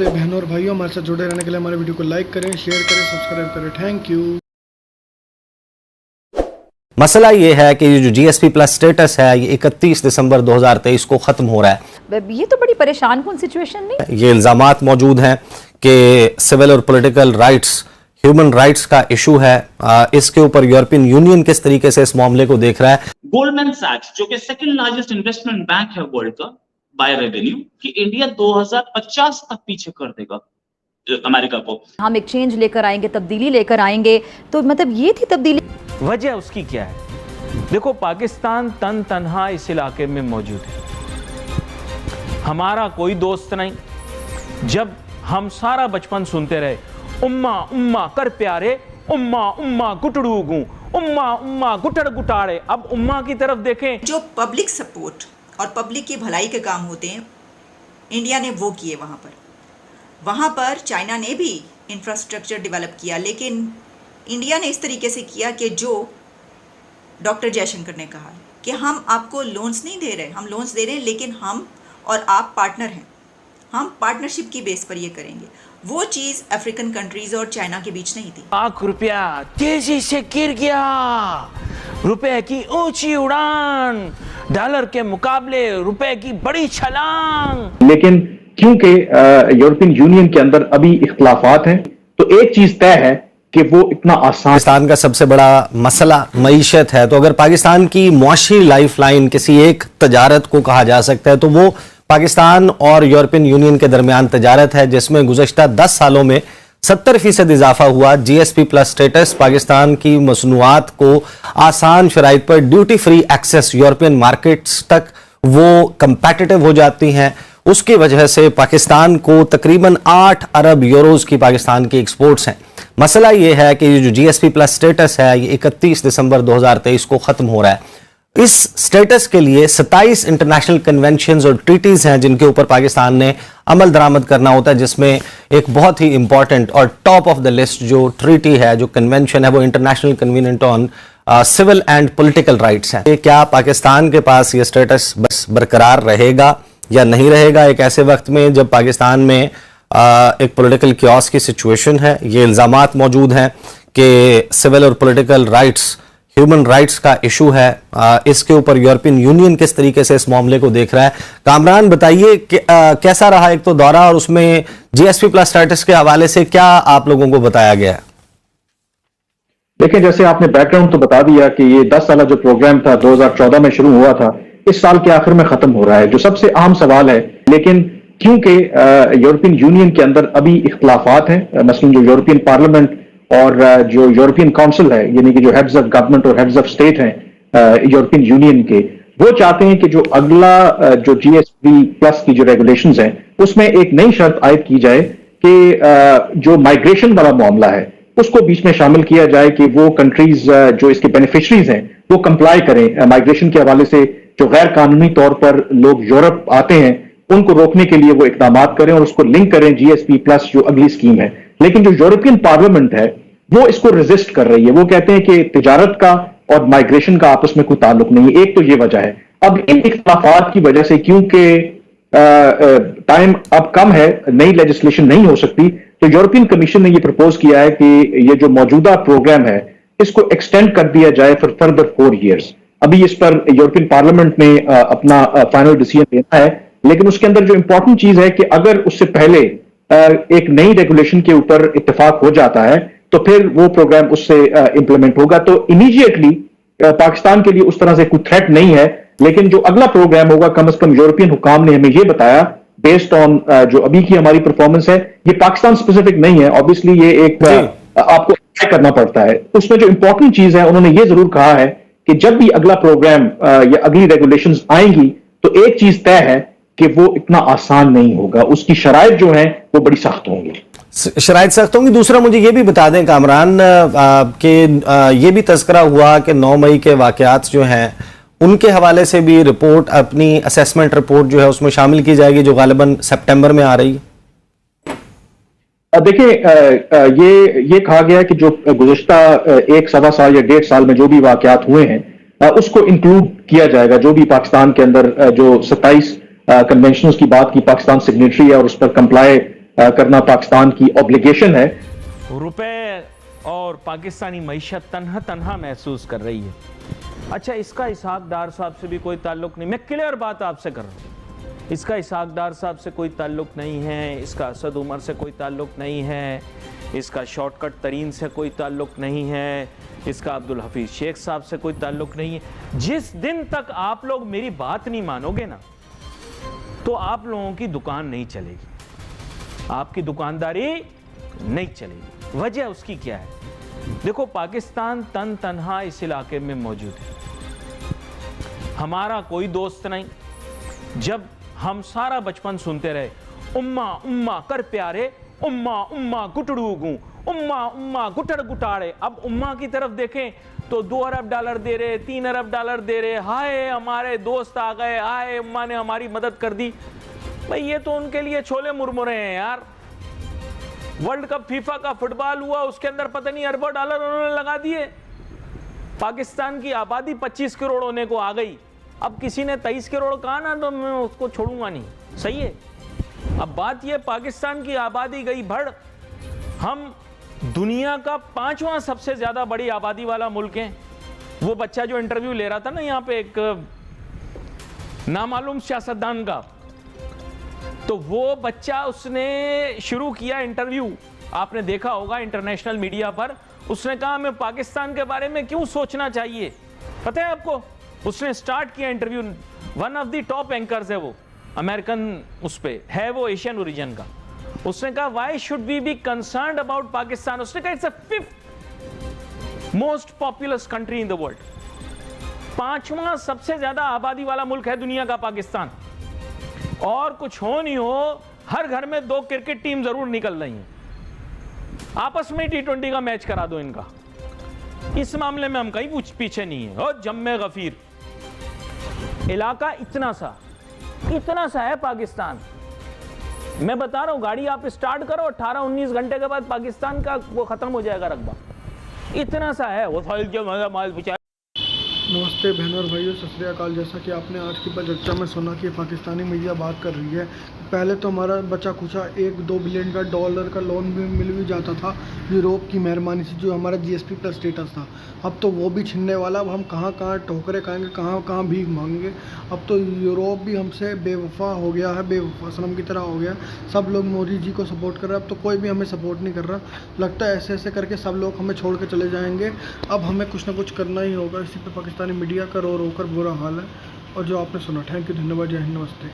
नमस्ते बहनों और भाइयों, हमारे साथ जुड़े रहने के लिए हमारे वीडियो को लाइक करें, शेयर करें, सब्सक्राइब करें। Thank you. मसला ये है कि ये जो जीएसपी प्लस स्टेटस है ये 31 दिसंबर 2023 को ख़त्म हो रहा है। ये तो बड़ी परेशान कुन सिचुएशन नहीं। ये इल्ज़ामात मौजूद हैं कि सिविल और पॉलिटिकल राइट्स, ह्यूमन राइट्स का इशू है। इसके ऊपर यूरोपियन यूनियन किस तरीके से इस मामले को देख रहा है। गोल्डमैन सैक्स जो कि सेकंड लार्जेस्ट इन्वेस्टमेंट बैंक है वर्ल्ड का बाय रेवेन्यू, कि इंडिया 2050 तक पीछे कर देगा अमेरिका को। हम एक चेंज लेकर आएंगे, तब्दीली लेकर आएंगे, तो मतलब ये थी तब्दीली। वजह उसकी क्या है? देखो, पाकिस्तान तन तन्हा इस इलाके में मौजूद है। हमारा कोई दोस्त नहीं। जब हम सारा बचपन सुनते रहे उम्मा उम्मा कर प्यारे, उम्मा उम्मा गुटड़ू गूं, उम्मा उम्मा गुटड़ गुटारे, अब उम्मा की तरफ देखें। जो पब्लिक सपोर्ट और पब्लिक की भलाई के काम होते हैं, इंडिया ने वो किए। वहाँ पर चाइना ने भी इंफ्रास्ट्रक्चर डेवलप किया, लेकिन इंडिया ने इस तरीके से किया कि जो डॉक्टर जयशंकर ने कहा कि हम आपको लोन्स नहीं दे रहे, हम लोन्स दे रहे हैं लेकिन हम और आप पार्टनर हैं, हम पार्टनरशिप की बेस पर ये करेंगे। वो चीज़ अफ्रीकन कंट्रीज और चाइना के बीच नहीं थी। लाख रुपया तेजी से गिर गया, रुपए की ऊंची उड़ान, डॉलर के मुकाबले रुपए की बड़ी छलांग। लेकिन क्योंकि यूरोपियन यूनियन के अंदर अभी इख्तलाफात हैं, तो एक चीज तय है कि वो इतना आसान। पाकिस्तान का सबसे बड़ा मसला मईशत है, तो अगर पाकिस्तान की मुआशी लाइफ लाइन किसी एक तजारत को कहा जा सकता है तो वो पाकिस्तान और यूरोपियन यूनियन के दरमियान तजारत है, जिसमें गुज़श्ता 10 सालों में 70% इजाफा हुआ। जीएसपी प्लस स्टेटस पाकिस्तान की मसनूआत को आसान शराइत पर duty free access European markets तक वो कंपेटिटिव हो जाती हैं। उसकी वजह से पाकिस्तान को तकरीबन 8 अरब यूरोज की पाकिस्तान की एक्सपोर्ट्स हैं। मसला ये है कि ये जो जीएसपी प्लस स्टेटस है ये 31 दिसंबर 2023 को ख़त्म हो रहा है। इस स्टेटस के लिए 27 इंटरनेशनल कन्वेंशंस और ट्रीटीज हैं जिनके ऊपर पाकिस्तान ने अमल दरामद करना होता है, जिसमें एक बहुत ही इंपॉर्टेंट और टॉप ऑफ द लिस्ट जो ट्रीटी है, जो कन्वेंशन है, वो international convention on civil and political rights है। क्या पाकिस्तान के पास ये स्टेटस बस बरकरार रहेगा या नहीं रहेगा एक ऐसे वक्त में जब पाकिस्तान में एक पॉलिटिकल क्योस की सिचुएशन है। ये इल्ज़ामात मौजूद हैं कि सिविल और पॉलिटिकल राइट्स, ह्यूमन राइट्स का इशू है। इसके ऊपर यूरोपियन यूनियन किस तरीके से इस मामले को देख रहा है। कामरान, बताइए कि कैसा रहा एक तो दौरा, और उसमें जीएसपी प्लस स्टेटस के हवाले से क्या आप लोगों को बताया गया है। देखिए, जैसे आपने बैकग्राउंड तो बता दिया कि ये 10 साल जो प्रोग्राम था 2014 में शुरू हुआ था, इस साल के आखिर में खत्म हो रहा है। जो सबसे अहम सवाल है, लेकिन क्योंकि यूरोपियन यूनियन के अंदर अभी इख्तलाफात हैं, मसलन जो यूरोपियन पार्लियामेंट और जो यूरोपियन काउंसिल है, यानी कि जो हेड्स ऑफ गवर्नमेंट और हेड्स ऑफ स्टेट हैं यूरोपियन यूनियन के, वो चाहते हैं कि जो अगला जो जीएसपी प्लस की जो रेगुलेशंस हैं उसमें एक नई शर्त आयद की जाए कि जो माइग्रेशन वाला मामला है उसको बीच में शामिल किया जाए कि वो कंट्रीज जो इसके बेनिफिशरीज हैं वो कंप्लाई करें माइग्रेशन के हवाले से। जो गैर कानूनी तौर पर लोग यूरोप आते हैं उनको रोकने के लिए वो इकदाम करें और उसको लिंक करें जीएसपी प्लस जो अगली स्कीम है। लेकिन जो यूरोपियन पार्लियामेंट है वो इसको रेजिस्ट कर रही है। वो कहते हैं कि तिजारत का और माइग्रेशन का आपस में कोई ताल्लुक नहीं है। एक तो ये वजह है। अब इन इख्तलाफात की वजह से, क्योंकि टाइम अब कम है, नई लेजिस्लेशन नहीं हो सकती, तो यूरोपियन कमीशन ने ये प्रपोज किया है कि ये जो मौजूदा प्रोग्राम है इसको एक्सटेंड कर दिया जाए फॉर फर्दर 4 ईयर्स। अभी इस पर यूरोपियन पार्लियामेंट ने अपना फाइनल डिसीजन लेना है, लेकिन उसके अंदर जो इंपॉर्टेंट चीज है कि अगर उससे पहले एक नई रेगुलेशन के ऊपर इत्तेफाक हो जाता है तो फिर वो प्रोग्राम उससे इंप्लीमेंट होगा। तो इमीडिएटली पाकिस्तान के लिए उस तरह से कोई थ्रेट नहीं है, लेकिन जो अगला प्रोग्राम होगा, कम से कम यूरोपियन हुकाम ने हमें ये बताया बेस्ड ऑन जो अभी की हमारी परफॉर्मेंस है, ये पाकिस्तान स्पेसिफिक नहीं है, ऑब्वियसली ये एक आपको करना पड़ता है। उसमें जो इंपॉर्टेंट चीज है, उन्होंने ये जरूर कहा है कि जब भी अगला प्रोग्राम या अगली रेगुलेशंस आएंगी तो एक चीज तय है कि वो इतना आसान नहीं होगा, उसकी शराइत जो है वो बड़ी सख्त होंगी। शराइत सख्त होंगी। दूसरा मुझे ये भी बता दें कामरान कि ये भी तज़किरा हुआ कि 9 मई के वाक़यात जो हैं उनके हवाले से भी रिपोर्ट, अपनी असेसमेंट रिपोर्ट जो है उसमें शामिल की जाएगी, जो गालिबन सितंबर में आ रही है। देखिए, ये कहा गया कि जो गुज़श्ता 1 सवा साल या 1.5 साल में जो भी वाक़यात हुए हैं उसको इंक्लूड किया जाएगा। जो भी पाकिस्तान के अंदर जो 27 कन्वेंशंस की बात की, पाकिस्तान सिग्नेटरी है और उस पर कंप्लाई करना पाकिस्तान की ऑब्लिगेशन है। रुपए और पाकिस्तानी मईशत तन्हा तन्हा महसूस कर रही है। अच्छा, इसका इसहाक डार साहब से भी कोई ताल्लुक नहीं, मैं क्लियर बात आपसे कर रहा हूँ। इसका इसहाक डार साहब से कोई ताल्लुक नहीं है, इसका असद उमर से कोई ताल्लुक नहीं है, इसका शॉर्टकट तरीन से कोई ताल्लुक नहीं है, इसका अब्दुल हफीज शेख साहब से कोई ताल्लुक नहीं है। जिस दिन तक आप लोग मेरी बात नहीं मानोगे ना, तो आप लोगों की दुकान नहीं चलेगी, आपकी दुकानदारी नहीं चलेगी। वजह उसकी क्या है? देखो, पाकिस्तान तन तन्हा इस इलाके में मौजूद है, हमारा कोई दोस्त नहीं। जब हम सारा बचपन सुनते रहे, उम्मा उम्मा कर प्यारे, उम्मा उम्मा गुटड़ू गूं, उम्मा उम्मा गुटड़ गुटाड़े। अब उम्मा की तरफ देखें तो 2 अरब डॉलर दे रहे, 3 अरब डॉलर दे रहे, हाय हमारे दोस्त आ गए, हाय उम्मा ने हमारी मदद कर दी। भाई ये तो उनके लिए छोले मुरमुरे हैं यार। वर्ल्ड कप फीफा का फुटबॉल हुआ, उसके अंदर पता नहीं अरबों डॉलर उन्होंने लगा दिए। पाकिस्तान की आबादी 25 करोड़ होने को आ गई, अब किसी ने 23 करोड़ कहा ना तो मैं उसको छोड़ूंगा नहीं। सही है। अब बात यह, पाकिस्तान की आबादी गई बढ़, हम दुनिया का 5वां सबसे ज्यादा बड़ी आबादी वाला मुल्क है। वो बच्चा जो इंटरव्यू ले रहा था ना यहाँ पे एक नामालूम सियासतदान का, तो वो बच्चा उसने शुरू किया इंटरव्यू, आपने देखा होगा इंटरनेशनल मीडिया पर। उसने कहा मैं पाकिस्तान के बारे में क्यों सोचना चाहिए, पता है आपको? उसने स्टार्ट किया interview, one of the top anchors है वो, अमेरिकन उस पे है, वो एशियन ओरिजिन का। उसने कहा why should we be concerned about Pakistan? उसने कहा it's a 5th most populous country in the world, 5वां सबसे ज्यादा आबादी वाला मुल्क है दुनिया का पाकिस्तान। और कुछ हो नहीं हो, हर घर में 2 क्रिकेट टीम जरूर निकल रही हैं, आपस में T20 का मैच करा दो इनका। इस मामले में हम कहीं पीछे नहीं है। और जम्मे गफीर इलाका इतना सा है पाकिस्तान। मैं बता रहा हूं, गाड़ी आप स्टार्ट करो, 18-19 घंटे के बाद पाकिस्तान का वो खत्म हो जाएगा रकबा, इतना सा है वो। माल बेचारा। नमस्ते बहनों और भाइयों, सत श्री अकाल। जैसा कि आपने आज की चर्चा में सुना कि पाकिस्तानी मीडिया बात कर रही है, पहले तो हमारा बचा खुचा 1-2 बिलियन का डॉलर का लोन भी मिल भी जाता था यूरोप की मेहरबानी से, जो हमारा GSP प्लस स्टेटस था। अब तो वो भी छिनने वाला। अब हम कहाँ कहाँ ठोकरे खाएंगे, कहाँ कहाँ भीख मांगेंगे। अब तो यूरोप भी हमसे बेवफा हो गया है, बेवफा सनम की तरह हो गया। सब लोग मोदी जी को सपोर्ट कर रहे हैं, अब तो कोई भी हमें सपोर्ट नहीं कर रहा। लगता है ऐसे ऐसे करके सब लोग हमें छोड़ के चले जाएंगे। अब हमें कुछ ना कुछ करना ही होगा। इसी पर पाकिस्तानी मीडिया का रो रो कर बुरा हाल है। और जो आपने सुना, थैंक यू, धन्यवाद, जय हिंद, नमस्ते।